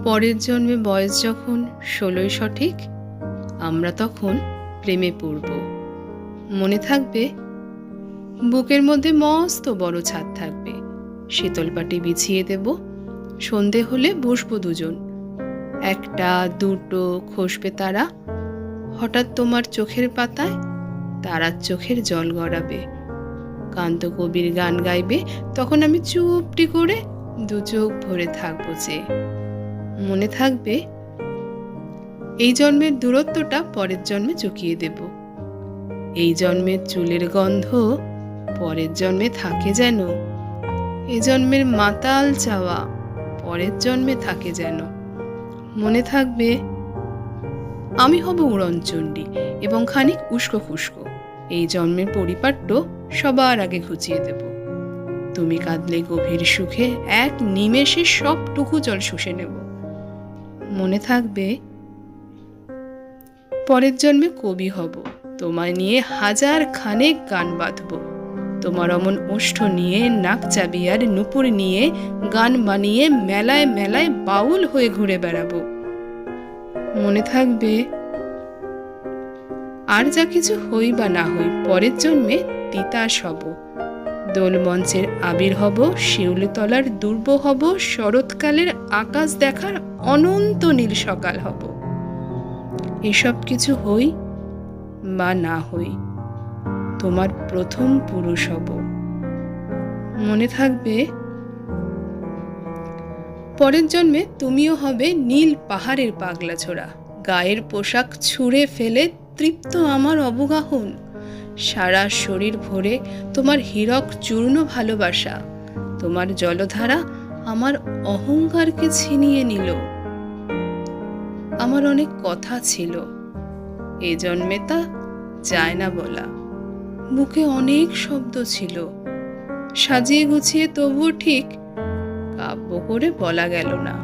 পরের জন্মে বয়স যখন ১৬ই সঠিক, আমরা তখন প্রেমে পড়ব। মনে থাকবে, বুকের মধ্যে মস্ত বড় ছাদ থাকবে, শীতল পাটি বিছিয়ে দেব, সন্ধে হলে বসবো দুজন, একটা দুটো খসবে তারা, হঠাৎ তোমার চোখের পাতায় তারার চোখের জল গড়াবে, কান্ত কবির গান গাইবে, তখন আমি চুপটি করে দু চোখ ভরে থাকবো যে। মনে থাকবে, এই জন্মের দূরত্বটা পরের জন্মে চুকিয়ে দেব, এই জন্মের চুলের গন্ধ পরের জন্মে থাকে যেন, এই জন্মের মাতাল চাওয়া পরের জন্মে থাকে যেন। মনে থাকবে, আমি হব উড়নচণ্ডী এবং খানিক উস্কো খুস্কো, এই জন্মের পরিপাট্য সবার আগে ঘুচিয়ে দেব, তুমি কাঁদলে গভীর সুখে এক নিমেষে সবটুকু জল শুষে নেব। মনে থাকবে, পরের জন্মে কবি হব, তোমায় নিয়ে হাজার খানেক গান বাঁধব, তোমার অমন ওষ্ঠ নিয়ে নাক চাবিয়ার নুপুর নিয়ে গান বানিয়ে মেলায় মেলায় বাউল হয়ে ঘুরে বেড়াবো। মনে থাকবে, আর যা কিছু হই বা না হই পরের জন্মে তিতাস হব, দোলমঞ্চের আবির হব, শিউলিতলার দুর্ব হব, শরৎকালের আকাশ দেখার অনন্ত নীল সকাল হব। এসব কিছু হই বা না হই তোমার প্রথম পুরুষ হব। মনে থাকবে, পরের জন্মে তুমিও হবে নীল পাহাড়ের পাগলা ছোড়া, গায়ের পোশাক ছুঁড়ে ফেলে তৃপ্ত আমার অবগাহন, সারা শরীর ভরে তোমার হীরক চূর্ণ ভালোবাসা, তোমার জলধারা আমার অহংকারকে ছিনিয়ে নিল। আমার অনেক কথা ছিল, এ জন্মে তা যায় না বলা, বুকে অনেক শব্দ ছিল, সাজিয়ে গুছিয়ে তবুও ঠিক কাব্য করে বলা গেল না।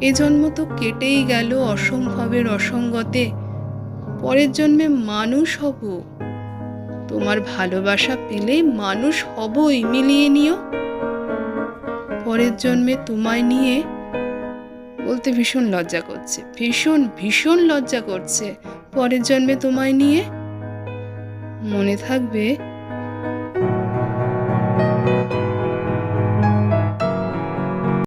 এ জন্ম তো কেটেই গেল অসম্ভবের অসঙ্গতে, পরের জন্মে মানুষ হব, তোমার ভালোবাসা পেলে মানুষ হবই, মিলিয়ে নিও। পরের জন্মে তোমায় নিয়ে বলতে ভীষণ লজ্জা করছে, ভীষণ ভীষণ লজ্জা করছে, পরের জন্মে তোমায় নিয়ে। মনে থাকবে,